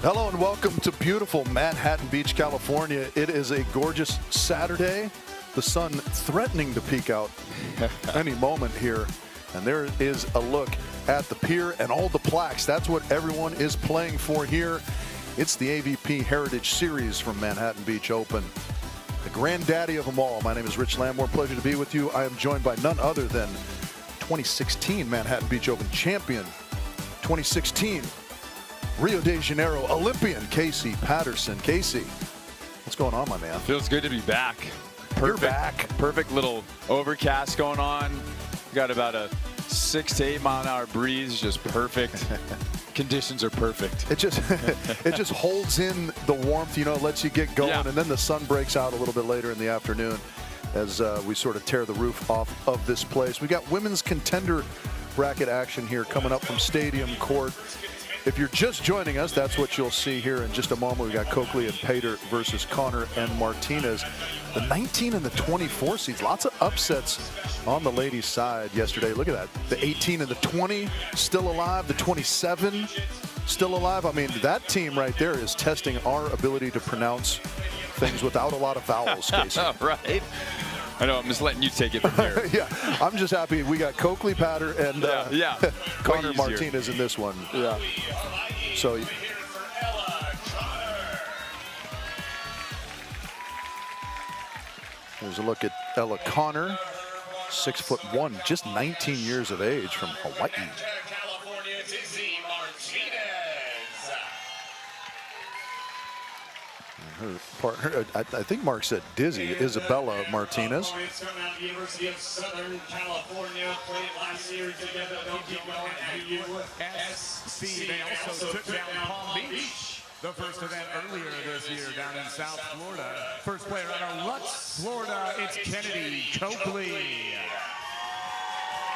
Hello and welcome to beautiful Manhattan Beach, California. It is a gorgeous Saturday. The sun threatening to peek out any moment here. And there is a look at the pier and all the plaques. That's what everyone is playing for here. It's the AVP Heritage Series from Manhattan Beach Open. The granddaddy of them all. My name is Rich Lamborn. Pleasure to be with you. I am joined by none other than 2016 Manhattan Beach Open champion, 2016 Rio de Janeiro Olympian, Casey Patterson. Casey, what's going on, my man? Feels good to be back. Perfect, You're back. Perfect little overcast going on. Got about a 6 to 8 mile an hour breeze, just perfect. Conditions are perfect. It just holds in the warmth, you know, lets you get going, and then the sun breaks out a little bit later in the afternoon as we sort of tear the roof off of this place. We got women's contender bracket action here coming up from Stadium Court. If you're just joining us, that's what you'll see here in just a moment. We got Coakley and Pater versus Connor and Martinez. The 19 and the 24 seeds, lots of upsets on the ladies' side yesterday. Look at that. The 18 and the 20 still alive. The 27 still alive. I mean, that team right there is testing our ability to pronounce things without a lot of vowels, Casey. Right. I know, I'm just letting you take it from here. Yeah, I'm just happy we got Coakley, Pater, and Connor Martinez in this one. Yeah. So here's a look at Ella Connor, 6'1", just 19 years of age, from Hawaii. Her partner, I think Mark said Dizzy, Isabella Martinez. University of Southern California played last year together. Don't keep going at USC. They also took down Palm Beach, the first event earlier this year down in South Florida. First player out of Lutz, Florida, it's Kennedy Coakley.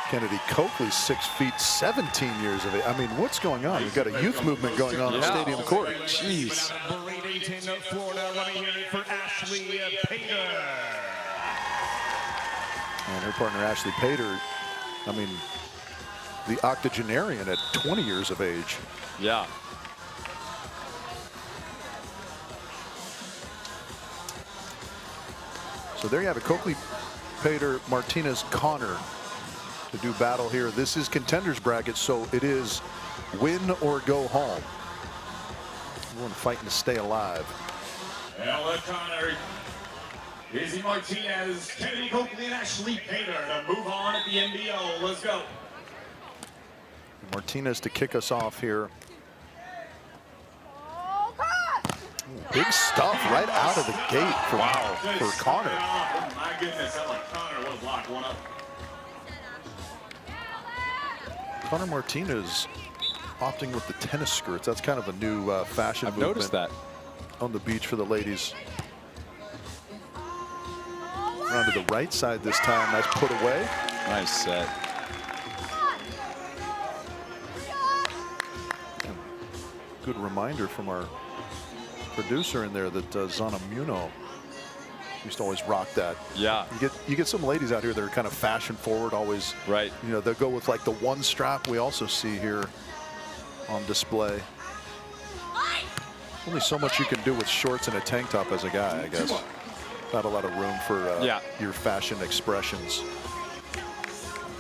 Kennedy Coakley, 6 feet, 17 years of age. I mean, what's going on? We've got a youth movement going on in Stadium Court. Jeez. Florida, let me hear it for Ashley Pater. And her partner, Ashley Pater, I mean, the octogenarian at 20 years of age. Yeah. So there you have it, Coakley, Pater, Martinez, Connor to do battle here. This is contenders bracket, so it is win or go home. Everyone fighting to stay alive. Ella Connor, Izzy Martinez, Kennedy Coakley, and Ashley Pater to move on at the NBO. Let's go. Martinez to kick us off here. Big stuff right out of the gate for Connor. Oh my goodness, Ella Connor will block one up. Connor Martinez opting with the tennis skirts. That's kind of a new fashion movement. I've noticed that. On the beach for the ladies. Around to the right side this time. Nice put away. Nice set. Good reminder from our producer in there that Zana Muno used to always rock that. Yeah. You get some ladies out here that are kind of fashion forward, always. Right. You know, they'll go with like the one strap we also see here on display. Only so much you can do with shorts and a tank top as a guy, I guess. Not a lot of room for your fashion expressions.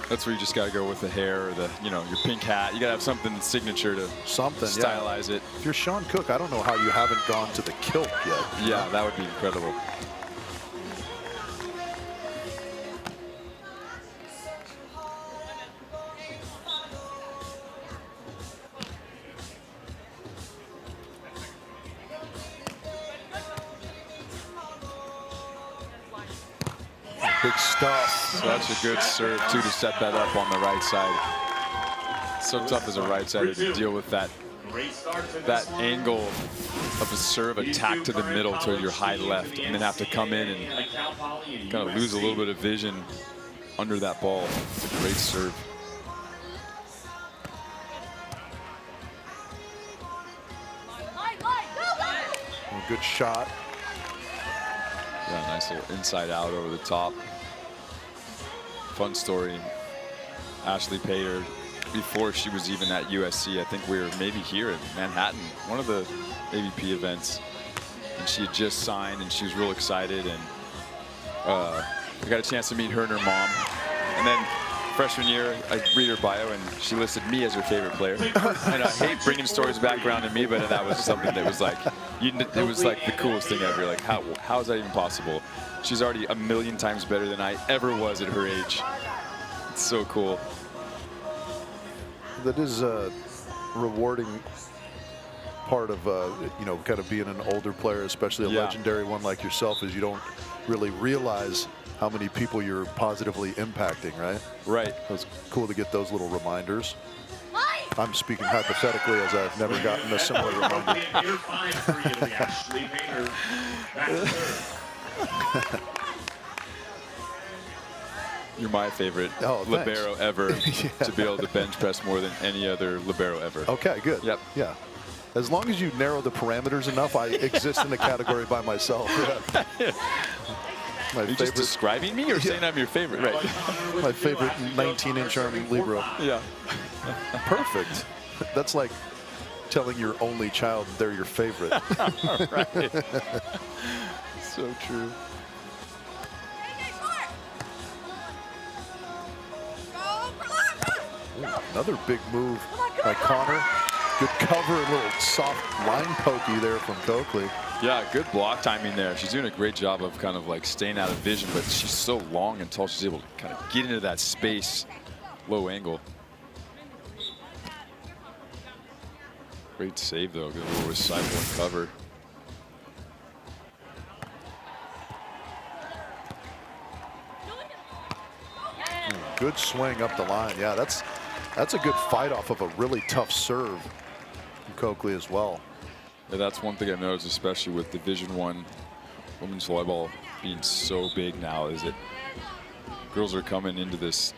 That's where you just got to go with the hair or the, you know, your pink hat. You got to have something signature to stylize it. If you're Sean Cook, I don't know how you haven't gone to the kilt yet. Yeah, that would be incredible. Big stuff. Such a good serve, too, to set that up on the right side. So tough as a right-sider to deal with that angle of a serve attack to the middle to your high left, and then have to come in and kind of lose a little bit of vision under that ball. It's a great serve. A good shot. Yeah, nice little inside out over the top. Fun story. Ashley Pater before she was even at USC. I think we were maybe here in Manhattan, one of the AVP events. And she had just signed, and she was real excited. And I got a chance to meet her and her mom. And then freshman year, I read her bio, and she listed me as her favorite player. And I hate bringing stories back around to me, but that was something that was like, it was like the coolest thing ever. Like, how is that even possible? She's already a million times better than I ever was at her age. It's so cool. That is a rewarding part of, you know, kind of being an older player, especially a legendary one like yourself, is you don't really realize how many people you're positively impacting, right? Right. It's cool to get those little reminders. I'm speaking hypothetically, as I've never gotten a similar reminder. You're my favorite libero ever to be able to bench press more than any other libero ever. Okay, good. Yep. Yeah. As long as you narrow the parameters enough, I exist in a category by myself. Yeah. Are you just describing me or saying I'm your favorite? Right. My favorite 19-inch arm libero. Yeah. Perfect. That's like telling your only child they're your favorite. Right. So true. Another big move by Connor. Good cover, a little soft line pokey there from Coakley. Yeah, good block timing there. She's doing a great job of kind of like staying out of vision, but she's so long and tall, she's able to kind of get into that space, low angle. Great save though, good little recycling cover. Good swing up the line. Yeah, that's a good fight off of a really tough serve from Coakley as well. Yeah, that's one thing I've noticed, especially with Division I women's volleyball being so big now, is that girls are coming into this,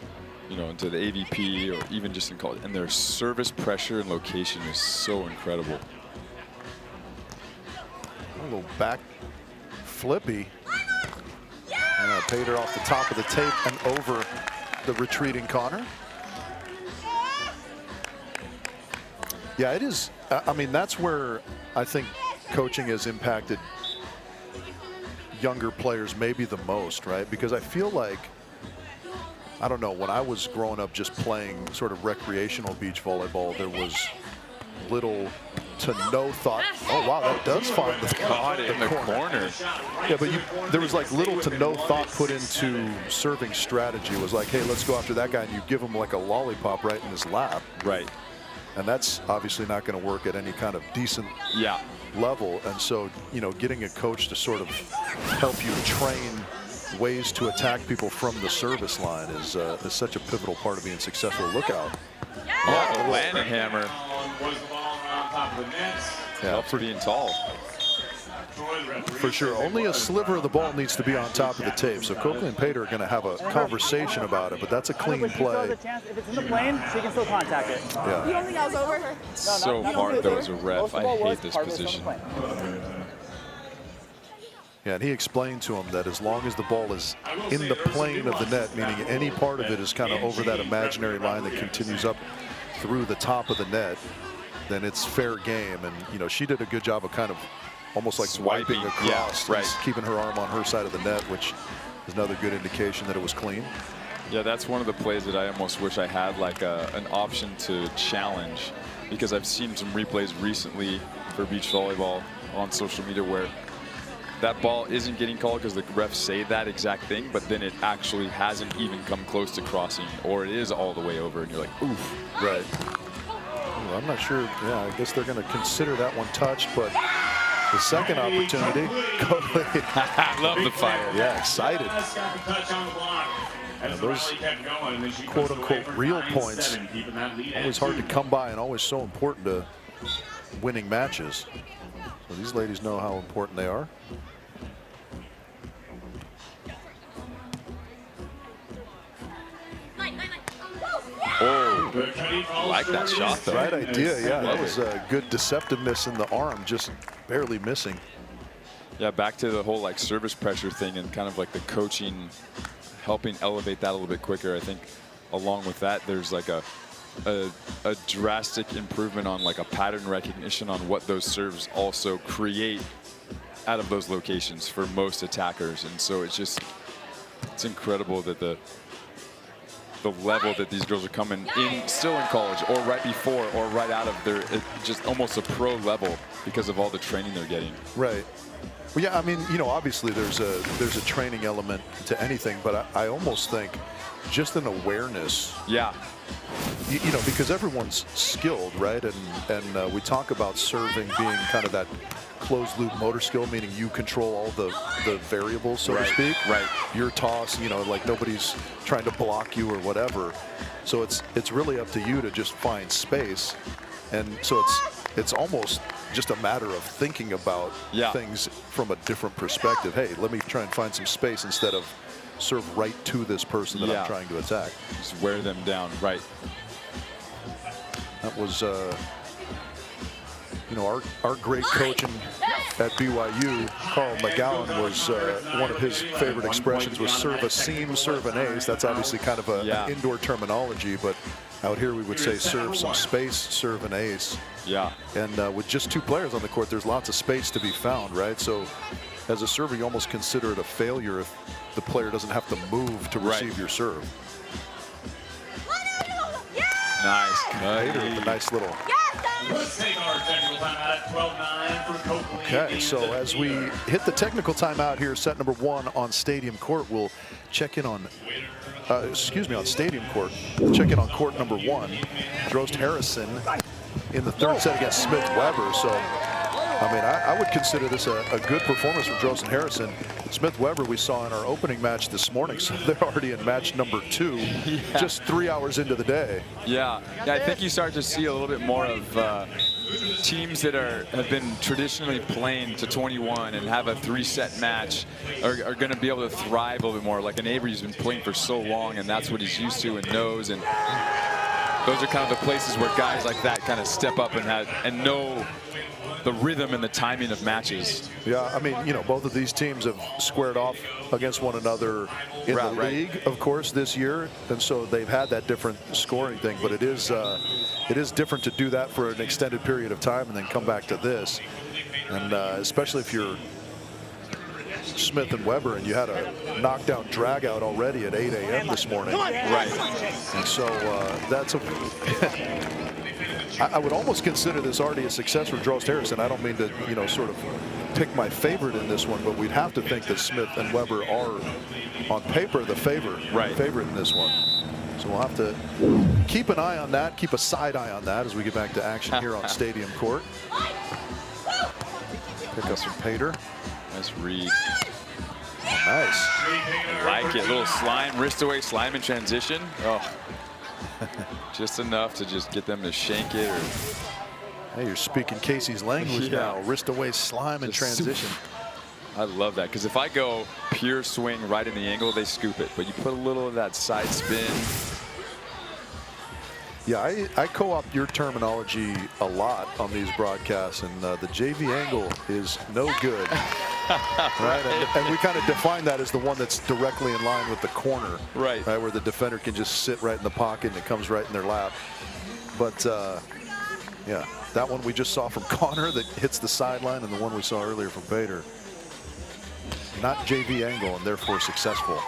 you know, into the AVP or even just in college, and their service pressure and location is so incredible. A little back flippy. Paid her off the top of the tape and over the retreating Connor. Yeah, it is. I mean, that's where I think coaching has impacted younger players maybe the most, right? Because I feel like, I don't know, when I was growing up just playing sort of recreational beach volleyball, there was little to no thought. Oh, wow, that does find the corner. Yeah, but there was like little to no thought put into serving strategy. It was like, hey, let's go after that guy, and you give him like a lollipop right in his lap. Right. And that's obviously not going to work at any kind of decent level. And so, you know, getting a coach to sort of help you train ways to attack people from the service line is such a pivotal part of being successful. Look out. Yeah, the landing hammer. Yeah, for being tall. For sure. Only a sliver of the ball needs to be on top of the tape. So Coakley and Pater are going to have a conversation about it, but that's a clean play. If it's in the plane, she can still contact it. Yeah. You don't think I was over? It's so hard though as a ref. I hate this position. Yeah, and he explained to him that as long as the ball is in the plane of the net, meaning any part of it is kind of over that imaginary line that continues up through the top of the net, then it's fair game. And, you know, she did a good job of kind of almost like swiping across, keeping her arm on her side of the net, which is another good indication that it was clean. Yeah, that's one of the plays that I almost wish I had like an option to challenge, because I've seen some replays recently for beach volleyball on social media where that ball isn't getting called because the refs say that exact thing, but then it actually hasn't even come close to crossing, or it is all the way over, and you're like, oof. Right. Well, I'm not sure. Yeah, I guess they're going to consider that one touched, but the second opportunity, I love the fire. Yeah, excited. And those quote-unquote real points, always hard to come by and always so important to winning matches. So these ladies know how important they are. Oh, I like that shot though. Right idea, yeah. That was a good deceptiveness in the arm, just barely missing. Yeah, back to the whole like service pressure thing and kind of like the coaching helping elevate that a little bit quicker. I think along with that, there's like a a drastic improvement on like a pattern recognition on what those serves also create out of those locations for most attackers. And so it's incredible that the level that these girls are coming in, still in college or right before or right out of their, just almost a pro level because of all the training they're getting. Right. Well, yeah, I mean, you know, obviously there's a training element to anything, but I almost think just an awareness. Yeah. You know, because everyone's skilled, right? And we talk about serving being kind of that closed loop motor skill, meaning you control all the variables, so to speak. Right. Your toss, you know, like nobody's trying to block you or whatever. So it's really up to you to just find space. And so it's almost just a matter of thinking about things from a different perspective. Hey, let me try and find some space instead of serve right to this person that I'm trying to attack. Just wear them down, right. That was, you know, our great coach at BYU, Carl McGowan, was one of his favorite expressions was serve a seam, serve an ace. That's obviously kind of an indoor terminology, but out here we would say serve some space, serve an ace. Yeah. And with just two players on the court, there's lots of space to be found, right? So as a server, you almost consider it a failure if the player doesn't have to move to receive your serve. Nice. Hader with a nice little. Let's take our technical timeout at 12-9 for Coakley. Okay, so as we hit the technical timeout here, set number 1 on Stadium Court, we'll check in on, on Stadium Court. We'll check in on court number 1. Drost Harrison in the third set against Smith Weber. So, I mean, I would consider this a good performance from Drost and Harrison. Smith Weber we saw in our opening match this morning, so they're already in match number 2, just 3 hours into the day. Yeah, I think you start to see a little bit more of teams that have been traditionally playing to 21 and have a 3-set match are going to be able to thrive a little bit more. Like an Avery's been playing for so long, and that's what he's used to and knows. And those are kind of the places where guys like that kind of step up and know the rhythm and the timing of matches. Yeah, I mean, you know, both of these teams have squared off against one another in the league, of course, this year, and so they've had that different scoring thing. But it is different to do that for an extended period of time and then come back to this, and especially if you're Smith and Weber and you had a knockdown drag out already at 8 a.m. this morning. Right. And so that's I would almost consider this already a success for Drost Harrison. I don't mean to, you know, sort of pick my favorite in this one, but we'd have to think that Smith and Weber are, on paper, the favorite in this one. So we'll have to keep an eye on that, keep a side eye on that as we get back to action here on Stadium Court. Pick up some Pater. Nice read. Oh, nice. Like it. Little slime, wrist away slime in transition. Oh. Just enough to just get them to shank it. Or hey, you're speaking Casey's language now. Wrist away slime in transition. I love that, because if I go pure swing right in the angle, they scoop it. But you put a little of that side spin. Yeah, I co-opt your terminology a lot on these broadcasts, and the JV angle is no good. Right, and we kind of define that as the one that's directly in line with the corner, right, where the defender can just sit right in the pocket and it comes right in their lap. But yeah, that one we just saw from Connor that hits the sideline, and the one we saw earlier from Bader, not JV angle and therefore successful.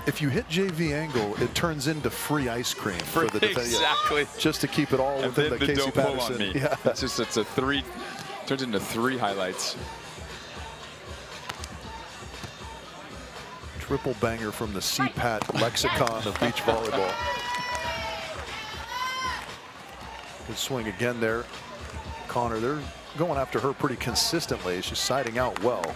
If you hit JV angle, it turns into free ice cream for the defense. Exactly. Just to keep it all within the Casey Patterson. Yeah. It's just, it's a 3, turns into 3 highlights. Triple banger from the CPAT lexicon of beach volleyball. Good swing again there. Connor, they're going after her pretty consistently. She's siding out well.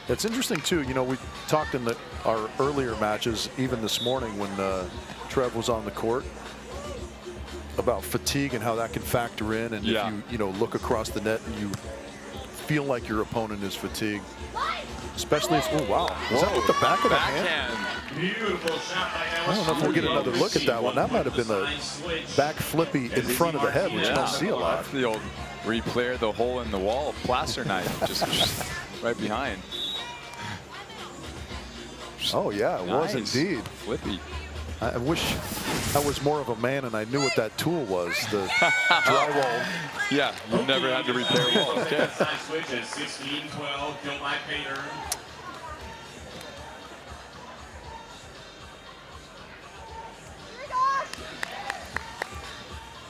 It's interesting too, you know, we talked in our earlier matches, even this morning when Trev was on the court, about fatigue and how that can factor in. And if you know, look across the net and you feel like your opponent is fatigued, Especially if, oh wow, is that with the back of the hand? Backhand. Beautiful shot by I don't know if we'll get another look at that one. That might have been the back flippy in front of the head, which you don't see a lot. That's the old replayer, the hole in the wall, plaster knife, just right behind. Oh yeah, it was indeed. Flippy. I wish I was more of a man and I knew what that tool was, the drywall. Yeah, you never had to repair walls. Okay. Side switch at 16-12, killed by Painter.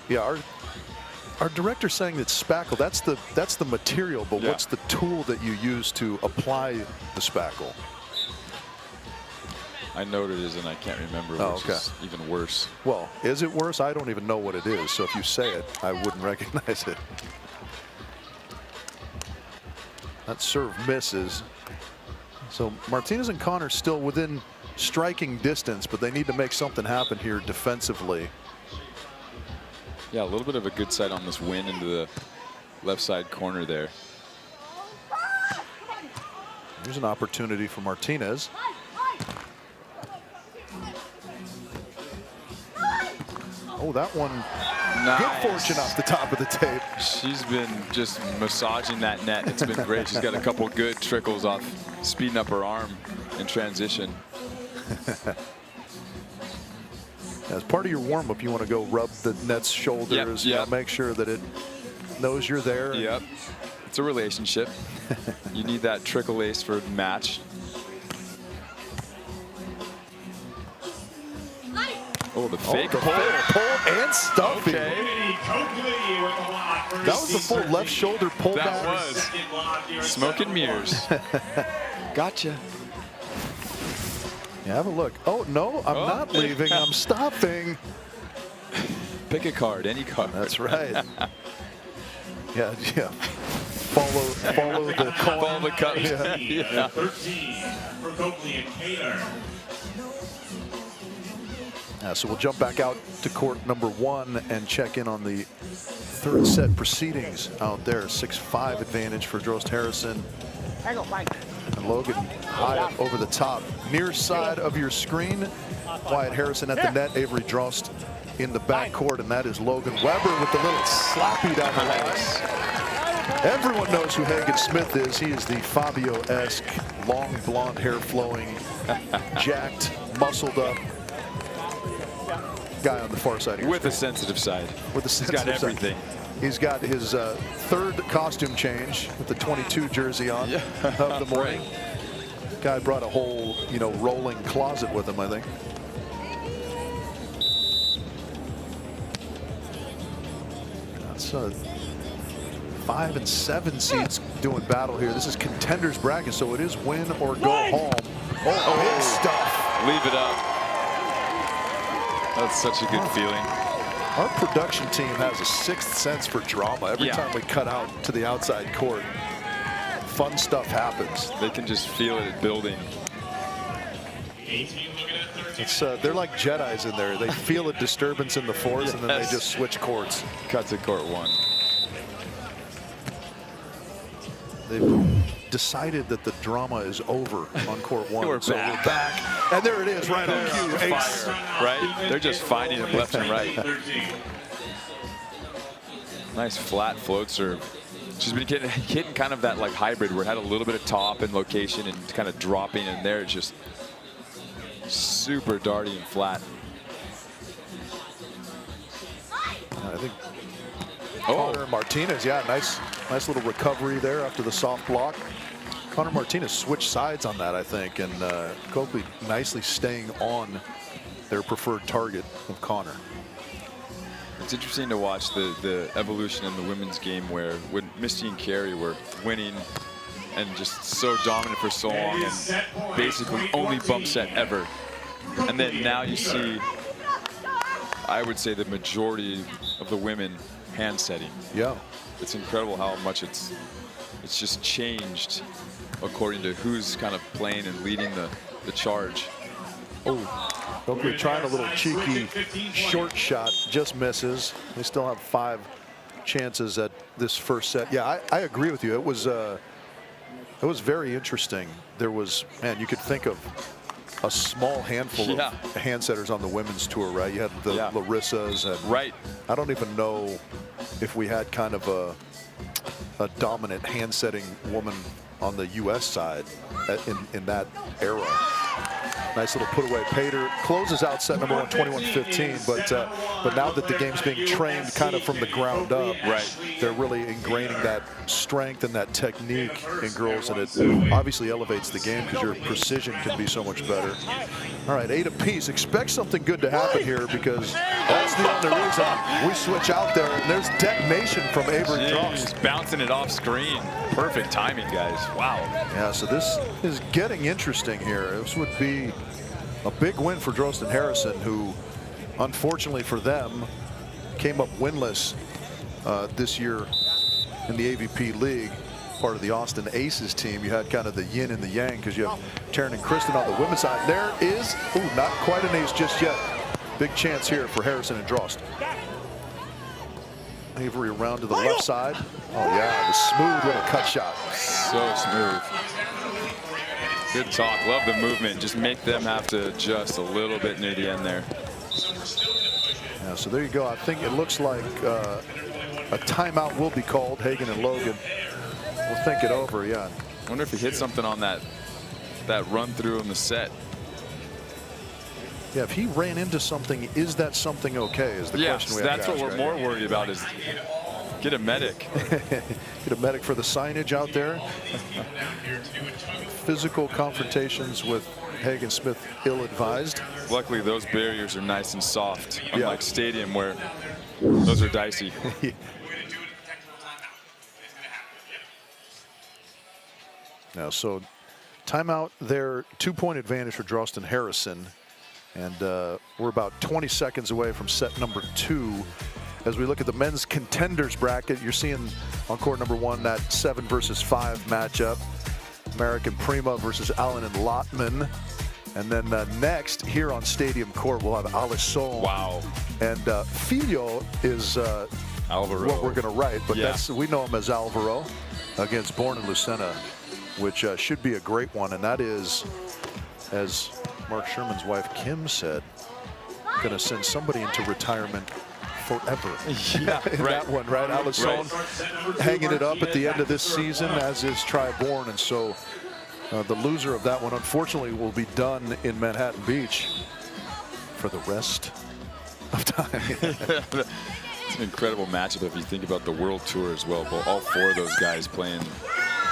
Yeah, our director's saying that spackle, that's the material, but what's the tool that you use to apply the spackle? I know what it is, and I can't remember, which is even worse. Well, is it worse? I don't even know what it is, so if you say it, I wouldn't recognize it. That serve misses. So Martinez and Connor still within striking distance, but they need to make something happen here defensively. Yeah, a little bit of a good side on this win into the left side corner there. Here's an opportunity for Martinez. Oh, that one, nice. Good fortune off the top of the tape. She's been just massaging that net. It's been great. She's got a couple good trickles off, speeding up her arm in transition. As part of your warm-up, you want to go rub the net's shoulders, Yep. You know, make sure that it knows you're there. Yep. It's a relationship. You need that trickle ace for the match. Oh, the fake pull and stuffing. Okay. That was the full left shoulder pull back. That was smoke and mirrors. Gotcha. Yeah, have a look. Oh, no, I'm not leaving. I'm stopping. Pick a card, any card. That's right. yeah. Follow the call. Follow the cup. Yeah. 13 for Coakley and Painter. So we'll jump back out to court number 1 and check in on the third set proceedings out there. 6-5 advantage for Drost Harrison. And Logan high up over the top. Near side of your screen, Wyatt Harrison at the net, Avery Drost in the back court, and that is Logan Weber with the little sloppy down the line. Everyone knows who Hagen Smith is. He is the Fabio-esque, long blonde hair flowing, jacked, muscled up guy on the far side here. With a sensitive side. With a sensitive He's got everything. Side. He's got his third costume change with the 22 jersey on of the morning. Guy brought a whole, rolling closet with him, I think. That's 5 and 7 seeds doing battle here. This is contenders bracket, so it is win or go home. Oh, big stuff. Leave it up. That's such a good feeling. Our production team has a sixth sense for drama. Every time we cut out to the outside court, fun stuff happens. They can just feel it building. It's they're like Jedis in there. They feel a disturbance in the force, and then they just switch courts. Cut to court 1. They've decided that the drama is over on court 1. We're back. And there it is, right on cue. Ace. Right? They're just finding him left and right. Nice flat float serve. She's been hitting kind of that like hybrid where it had a little bit of top and location and kind of dropping, and there it's just super darty and flat. I think Connor Martinez, nice little recovery there after the soft block. Connor Martinez switched sides on that, I think, and Coakley nicely staying on their preferred target of Connor. It's interesting to watch the evolution in the women's game where when Misty and Carey were winning and just so dominant for so long and basically only bump set ever. And then now you see, I would say, the majority of the women hand setting. Yeah. It's incredible how much it's just changed according to who's kind of playing and leading the charge. Oh, Coakley trying a little cheeky short shot, just misses. They still have 5 chances at this first set. Yeah, I agree with you. It was It was very interesting. There was, man, you could think of a small handful of hand setters on the women's tour, right? You had the Larissas, and I don't even know if we had kind of a dominant hand setting woman on the U.S. side in that era. Nice little put away. Pater closes out set number 1, 21-15. But now that the game's being trained kind of from the ground up, they're really ingraining that strength and that technique in girls, and it obviously elevates the game because your precision can be so much better. All right, 8 apiece. Expect something good to happen here, because that's the only reason we switch out there. And there's detonation from Avery Drost. Just bouncing it off screen. Perfect timing, guys. Wow. Yeah, so this is getting interesting here. This would be a big win for Drost and Harrison, who, unfortunately for them, came up winless this year in the AVP League, part of the Austin Aces team. You had kind of the yin and the yang, because you have Taryn and Kristen on the women's side. There is, not quite an ace just yet. Big chance here for Harrison and Drost. Avery around to the left side. Oh yeah, the smooth little cut shot. So smooth. Good talk. Love the movement. Just make them have to adjust a little bit near the end there. Yeah, so there you go. I think it looks like a timeout will be called. Hagen and Logan will think it over. Yeah. I wonder if he hit something on that run through in the set. Yeah, if he ran into something, is that something okay? Is the question we have that's what we're more worried about, is get a medic. Get a medic for the signage out there. Physical confrontations with Hagen Smith ill-advised. Luckily, those barriers are nice and soft, unlike stadium where those are dicey. Now, so timeout there, 2-point advantage for Drost and Harrison. And we're about 20 seconds away from set number 2. As we look at the men's contenders bracket, you're seeing on court number 1 that 7 versus 5 matchup. American Prima versus Allen and Lotman. And then next, here on Stadium Court, we'll have Alisson. Wow. And Filho is Alvaro. what we're going to write, but we know him as Alvaro against Born and Lucena, which should be a great one. And that is, as Mark Sherman's wife Kim said, going to send somebody into retirement forever. That one, right? Alisson hanging it up at the end of this season, as is Tri-Born. And so the loser of that one, unfortunately, will be done in Manhattan Beach for the rest of time. It's an incredible matchup if you think about the World Tour as well. But all 4 of those guys playing,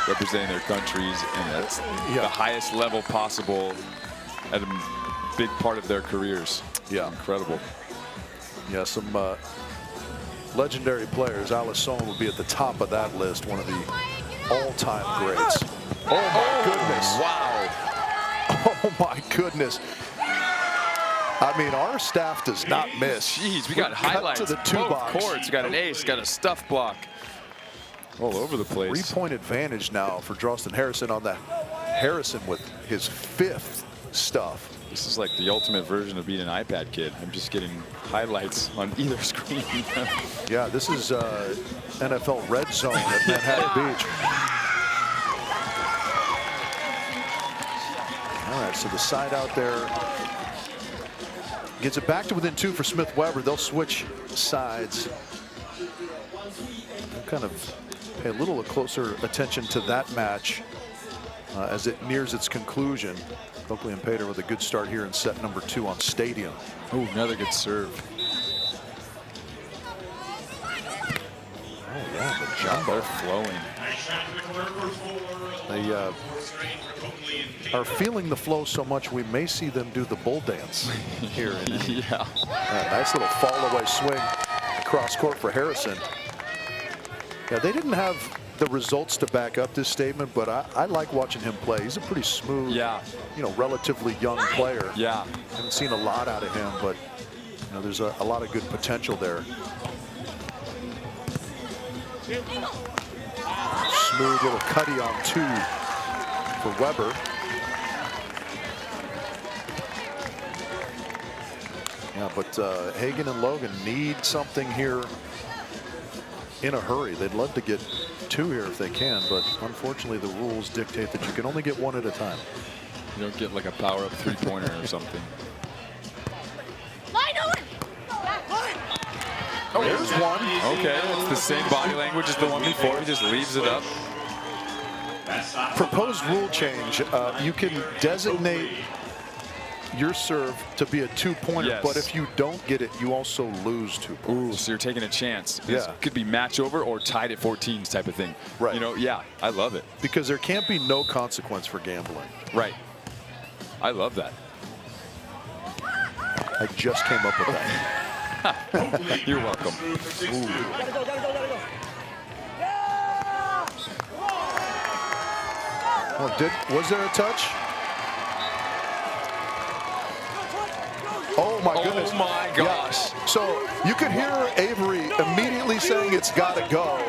representing their countries, and that's the highest level possible at a big part of their careers. Yeah. Incredible. Yeah, some legendary players. Alisson will be at the top of that list, one of the all-time greats. Oh my goodness. Wow. Oh my goodness. I mean, our staff does not miss. Jeez, we got highlights to the 2 box. Courts. We got an ace, got a stuff block. All over the place. 3-point advantage now for Drost and Harrison on that. Harrison with his 5th stuff. This is like the ultimate version of being an iPad kid. I'm just getting highlights on either screen. Yeah, this is NFL Red Zone at Manhattan Beach. All right, so the side out there gets it back to within 2 for Smith Weber. They'll switch sides. We'll kind of pay a little closer attention to that match as it nears its conclusion. Coakley and Pater with a good start here in set number 2 on Stadium. Oh, another good serve. Oh yeah, the jump. They're flowing. They are feeling the flow so much we may see them do the bull dance here. Nice little fall away swing across court for Harrison. Yeah, they didn't have the results to back up this statement, but I like watching him play. He's a pretty smooth, relatively young player. Yeah. Haven't seen a lot out of him, but there's a lot of good potential there. Smooth little cutty on 2 for Weber. Yeah, but Hagen and Logan need something here in a hurry. They'd love to get 2 here if they can, but unfortunately the rules dictate that you can only get 1 at a time. You don't get like a power-up three-pointer or something. Oh, there's one. Okay, it's the same body language as the one before. He just leaves it up. Proposed rule change. You can designate your serve to be a 2-pointer, Yes. but if you don't get it, you also lose 2 points. Ooh, so you're taking a chance. Yeah. This could be match over or tied at 14s type of thing. Right. You know, yeah, I love it. Because there can't be no consequence for gambling. Right. I love that. I just came up with that. You're welcome. Oh, was there a touch? Oh my goodness. Oh my gosh. Yeah. So you could hear Avery immediately saying it's got to go.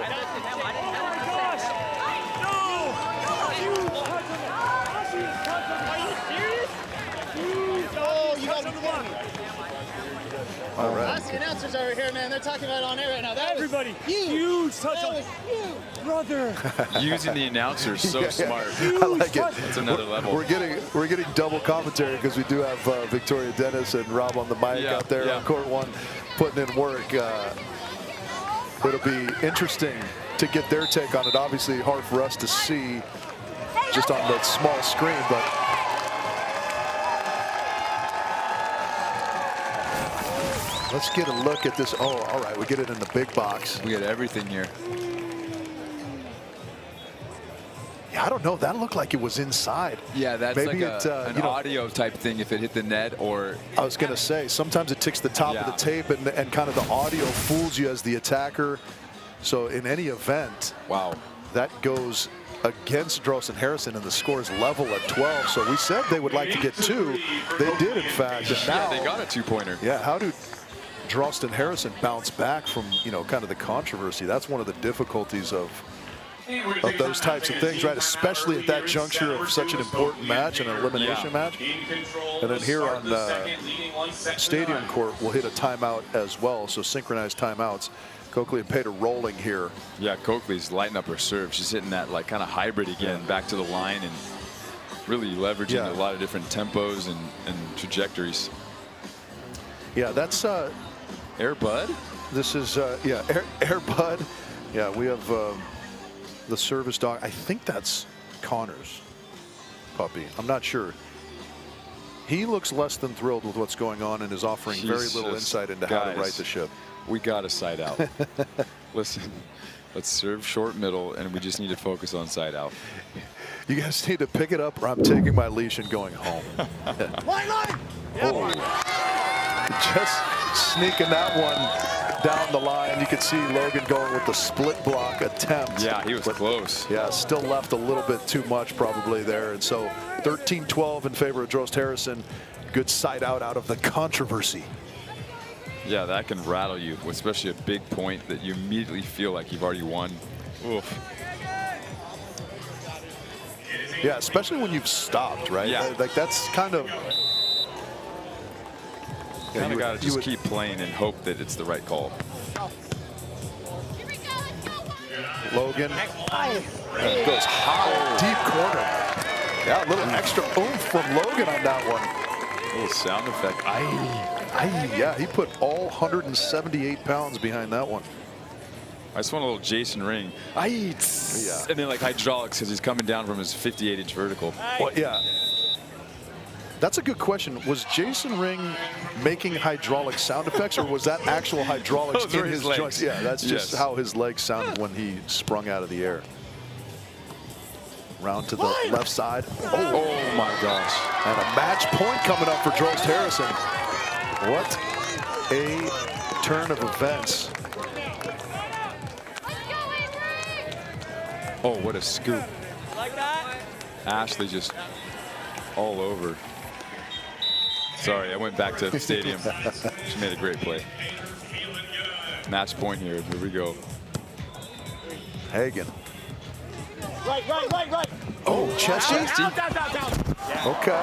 All right. That's the announcers over here, man. They're talking about it on air right now. That Everybody, huge. huge touch That on was huge. brother. Using the announcers, so smart. I like it. That's another level. We're getting double commentary because we do have Victoria Dennis and Rob on the mic out there on court 1 putting in work. It'll be interesting to get their take on it. Obviously hard for us to see just on that small screen, but let's get a look at this. Oh, all right, we get it in the big box. We got everything here. Yeah, I don't know. That looked like it was inside. Yeah, that's Maybe like an audio type thing if it hit the net or... I was going to say, sometimes it ticks the top of the tape and kind of the audio fools you as the attacker. So in any event, wow, that goes against Drost and Harrison, and the score is level at 12. So we said they would like to get 2. They did, in fact. And now, they got a 2-pointer. Yeah, how do Drost and Harrison bounce back from, kind of the controversy? That's one of the difficulties of those types of things, right? Especially at that juncture of such an important match, an elimination match. And then here on Stadium Court, we'll hit a timeout as well. So synchronized timeouts. Coakley and Pater rolling here. Yeah, Coakley's lighting up her serve. She's hitting that like kind of hybrid again, back to the line and really leveraging a lot of different tempos and trajectories. Yeah, that's Air Bud. This is Air Bud. Yeah, we have the service dog. I think that's Connor's puppy. I'm not sure. He looks less than thrilled with what's going on and is offering very little insight into how to right the ship. We got to side out. Listen, let's serve short middle, and we just need to focus on side out. You guys need to pick it up, or I'm taking my leash and going home. Line! Oh. Just sneaking that one down the line. You could see Logan going with the split block attempt. Yeah, he was close. Yeah, still left a little bit too much probably there. And so 13-12 in favor of Drost Harrison. Good side out of the controversy. Yeah, that can rattle you, especially a big point that you immediately feel like you've already won. Oof. Yeah, especially when you've stopped, right? Yeah. Like that's kind of... Kind of got to just keep playing and hope that it's the right call. Logan goes high, deep corner. Yeah, a little extra oomph from Logan on that one. A little sound effect. Yeah, he put all 178 pounds behind that one. I just want a little Jason Ring. And then like hydraulics because he's coming down from his 58-inch vertical. Well, yeah. That's a good question. Was Jason Ring making hydraulic sound effects, or was that actual hydraulics in his joints? Yeah, that's just how his legs sounded when he sprung out of the air. Round to the left side. Oh my gosh. And a match point coming up for Drost Harrison. What a turn of events. Oh, what a scoop. Like that? Ashley just all over. Sorry, I went back to the stadium. She made a great play. Match point here. Here we go. Hagen. Right. Oh, Chesty. Okay.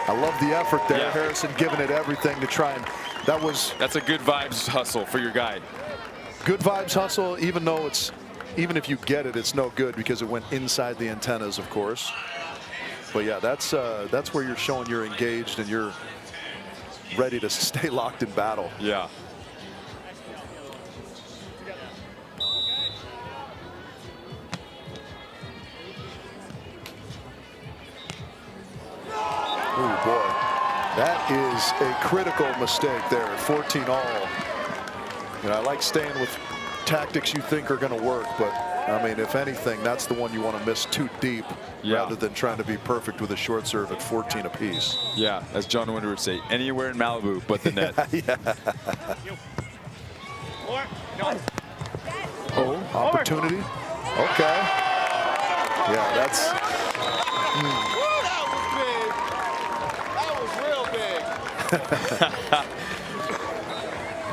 I love the effort there. Yeah. Harrison giving it everything to try and That's a good vibes hustle for your guy. good vibes hustle, even though it's even if you get it, it's no good because it went inside the antennas, of course. But yeah, that's where you're showing you're engaged and you're ready to stay locked in battle. Yeah. Oh boy, that is a critical mistake there. 14 all. You know, I like staying with tactics you think are going to work, but I mean, if anything, that's the one you want to miss too deep, rather than trying to be perfect with a short serve at 14 apiece. Yeah, as John Winder would say, anywhere in Malibu but the net. Oh, opportunity. Okay. Yeah, that's. I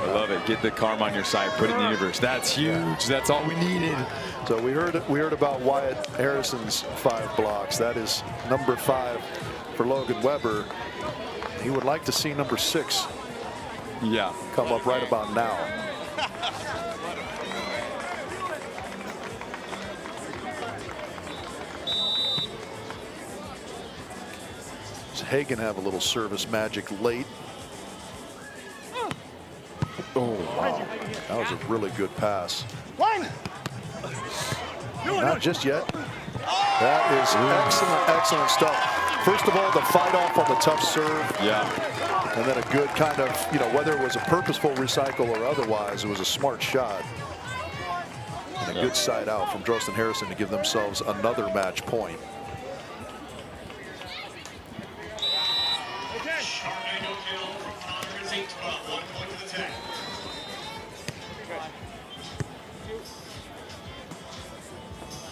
love it. Get the karma on your side. Put it in the universe. That's huge. That's all we needed. So we heard about Wyatt Harrison's 5 blocks. That is number 5 for Logan Webber. He would like to see number 6 come up right about now. Does Hagen have a little service magic late? Oh, wow. That was a really good pass. Line. Not just yet. That is excellent, excellent stuff. First of all, the fight off on the tough serve. Yeah. And then a good kind of, you know, whether it was a purposeful recycle or otherwise, it was a smart shot. And a good side out from Drost and Harrison to give themselves another match point.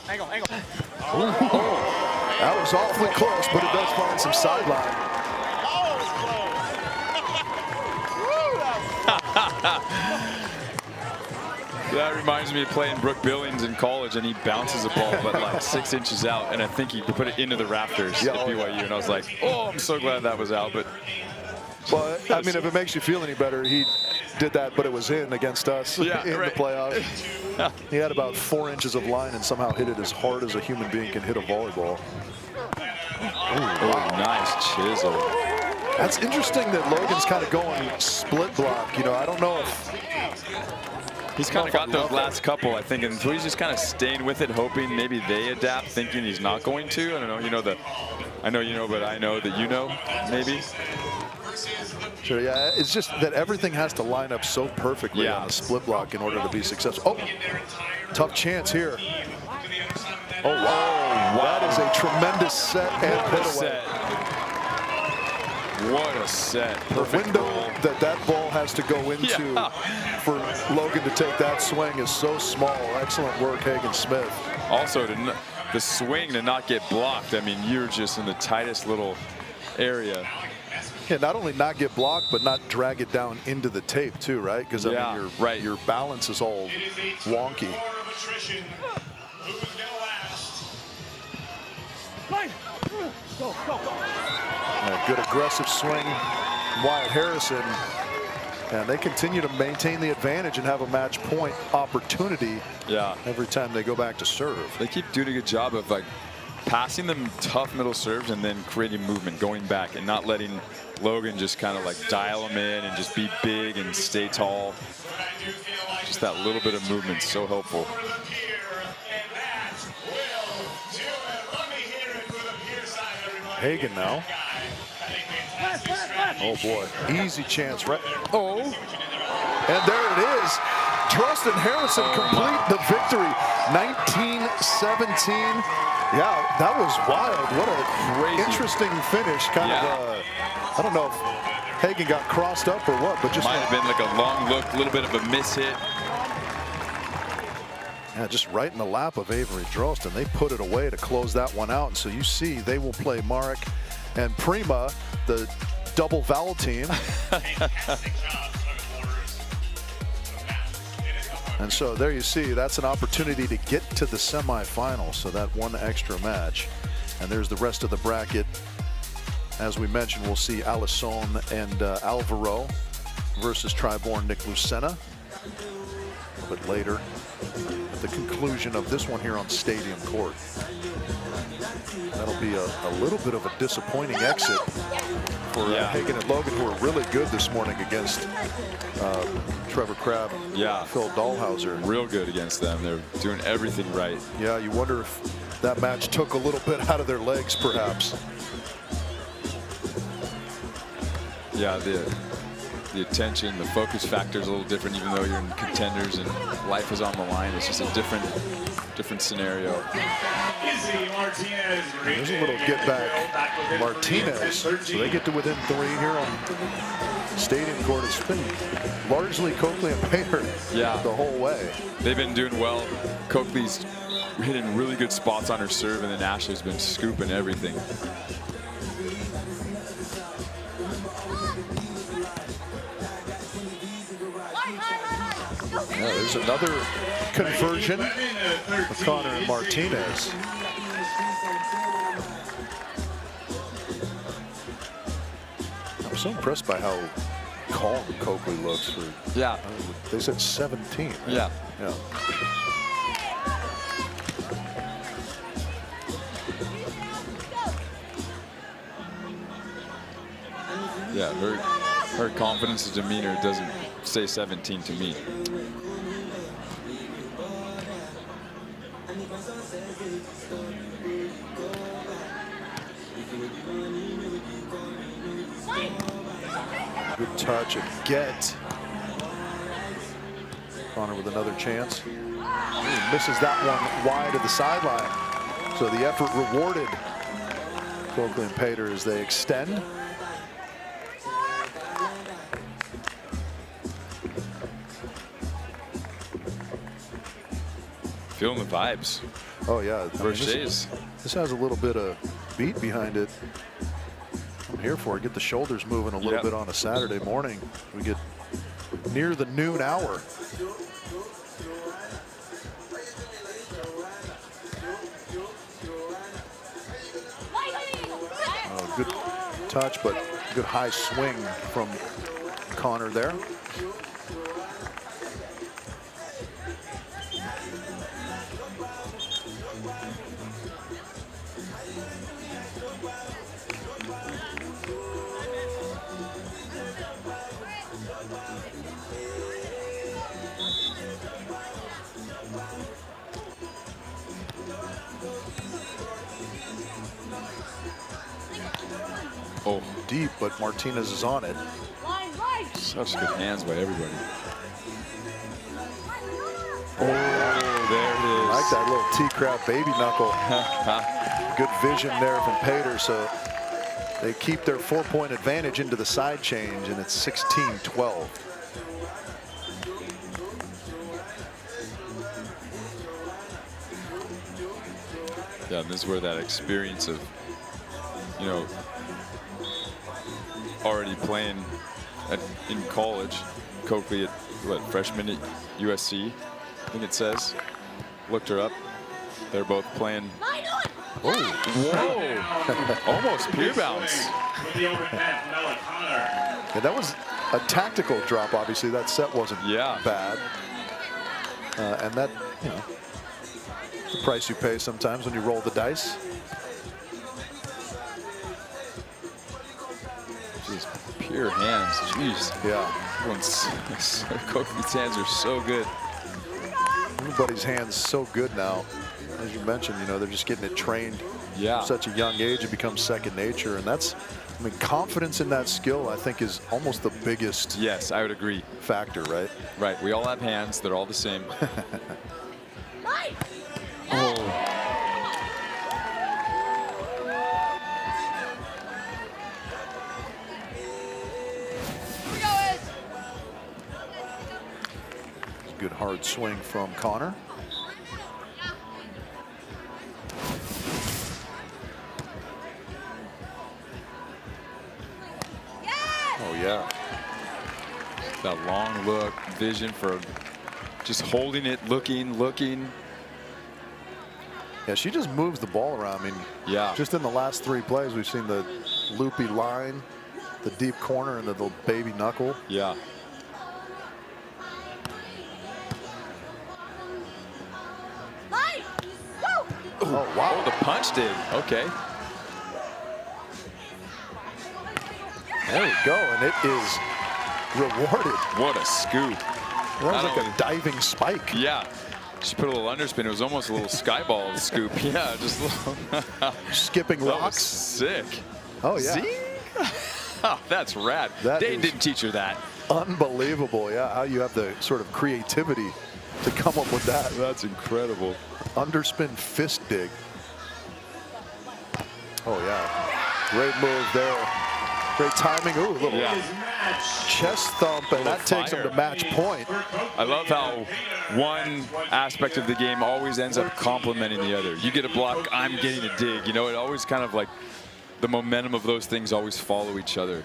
Angle, angle. That was awfully close, but it does find some sideline. That reminds me of playing Brooke Billings in college, and he bounces a ball but like 6 inches out, and I think he put it into the rafters at BYU, and I was like, oh, I'm so glad that was out. But well, I mean, if it makes you feel any better, he did that, but it was in against us in the playoffs. He had about 4 inches of line and somehow hit it as hard as a human being can hit a volleyball. Oh, nice chisel. That's interesting that Logan's kind of going split block. You know, I don't know if he's kind of got those last couple, I think, and so he's just kind of staying with it, hoping maybe they adapt, thinking he's not going to. I don't know. You know, I know you know, but I know that you know, maybe. Sure, yeah, it's just that everything has to line up so perfectly on a split block in order to be successful. Oh, tough chance here. Oh, wow. That is a tremendous set and put away. What a set. The window that ball has to go into for Logan to take that swing is so small. Excellent work, Hagen Smith. Also, the swing to not get blocked. I mean, you're just in the tightest little area. Yeah, not only not get blocked, but not drag it down into the tape too, right? Because I mean, your balance is all wonky. Good aggressive swing, Wyatt Harrison, and they continue to maintain the advantage and have a match point opportunity. Every time they go back to serve. They keep doing a good job of like passing them tough middle serves and then creating movement, going back and not letting Logan just kind of like dial them in and just be big and stay tall. Just that little bit of movement, so helpful. Hagen now. Oh boy, easy chance, right? Oh, and there it is. Drost and Harrison complete the victory, 19-17. Yeah, that was wild. What a crazy, interesting finish. Kind of, I don't know if Hagen got crossed up or what, but just might have been like a long look, a little bit of a miss hit. Yeah, just right in the lap of Avery Drost, and they put it away to close that one out. And so you see they will play Marek and Prima, the double vowel team. And so there you see, that's an opportunity to get to the semifinals. So that one extra match. And there's the rest of the bracket. As we mentioned, we'll see Alisson and Alvaro versus Triborn Nick Lucena a little bit later. at the conclusion of this one here on Stadium Court. That'll be a little bit of a disappointing exit for Hagan and Logan, who are really good this morning against Trevor Crabb, Phil Dahlhauser. Real good against them. They're doing everything right. Yeah, you wonder if that match took a little bit out of their legs, perhaps. Yeah, the attention, the focus factor is a little different, even though you're in contenders and life is on the line. It's just a different scenario. There's a little get back Martinez. So they get to within 3 here on Stadium Court. It's been largely Coakley and Painter the whole way. They've been doing well. Coakley's hitting really good spots on her serve, and then Ashley's been scooping everything. Yeah, there's another conversion for Connor and Martinez. I'm so impressed by how calm Coakley looks for. They said 17. Right? Yeah. Yeah, her confidence and demeanor doesn't say 17 to me. Good touch and get. Connor with another chance. He misses that one wide of the sideline. So the effort rewarded Coakley and Pater as they extend. Feeling the vibes. Oh yeah, This has a little bit of beat behind it. I'm here for it. Get the shoulders moving a little bit on a Saturday morning. We get near the noon hour. Good touch, but good high swing from Connor there. Oh, deep, but Martinez is on it. Such good hands by everybody. Oh, there it is. I like that little T-Crab baby knuckle. Good vision there from Pater. So they keep their 4-point advantage into the side change, and it's 16-12. Yeah, and this is where that experience of, you know, already playing in college. Coakley at what, freshman at USC, I think it says. Looked her up. They're both playing. Oh, whoa! Almost peer bounce. Yeah, that was a tactical drop. Obviously, that set wasn't bad, and that, you know, the price you pay sometimes when you roll the dice. Just pure hands, jeez. Yeah. Coakley's hands are so good. Everybody's hands so good now. As you mentioned, you know, they're just getting it trained at such a young age. It becomes second nature, and that's, I mean, confidence in that skill, I think, is almost the biggest. Yes, I would agree. Factor, right? Right. We all have hands. They're all the same. Good hard swing from Connor. Oh yeah. That long look, vision for just holding it, looking. Yeah, she just moves the ball around. I mean, just in the last 3 plays, we've seen the loopy line, the deep corner, and the little baby knuckle. Yeah. Oh, wow. Oh, the punch did. Okay. There we go, and it is rewarded. What a scoop. That was like a diving spike. Yeah. She put a little underspin. It was almost a little skyball scoop. Yeah, just a little. Skipping That was rocks. sick. Oh, yeah. Zing. Oh, that's rad. Dane didn't teach her that. Unbelievable, yeah, how you have the sort of creativity to come up with that. That's incredible. Underspin fist dig. Oh, yeah. Great move there. Great timing. Ooh, a little chest thump, and that takes him to match point. I love how one aspect of the game always ends up complementing the other. You get a block, I'm getting a dig. You know, it always kind of like the momentum of those things always follow each other.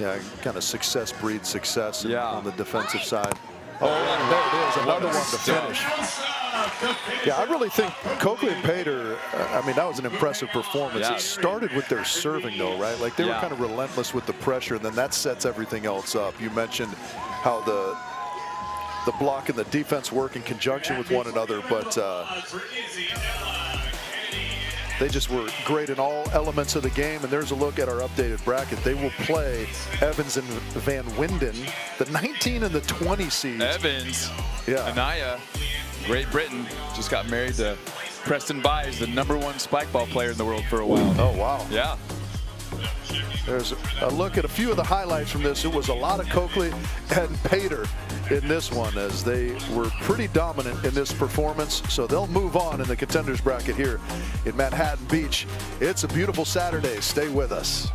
Yeah, kind of success breeds success on the defensive side. Oh, there it is, another one to finish. Yeah, I really think Coakley and Pater, I mean, that was an impressive performance. Yeah. It started with their serving, though, right? Like, they were kind of relentless with the pressure, and then that sets everything else up. You mentioned how the block and the defense work in conjunction with one another, but they just were great in all elements of the game. And there's a look at our updated bracket. They will play Evans and Van Winden, the 19 and the 20 seeds. Evans, yeah. Anaya, Great Britain, just got married to Preston Byes, the #1 spike ball player in the world for a while. Oh, wow. Yeah. There's a look at a few of the highlights from this. It was a lot of Coakley and Pater in this one, as they were pretty dominant in this performance. So they'll move on in the contenders bracket here in Manhattan Beach. It's a beautiful Saturday. Stay with us.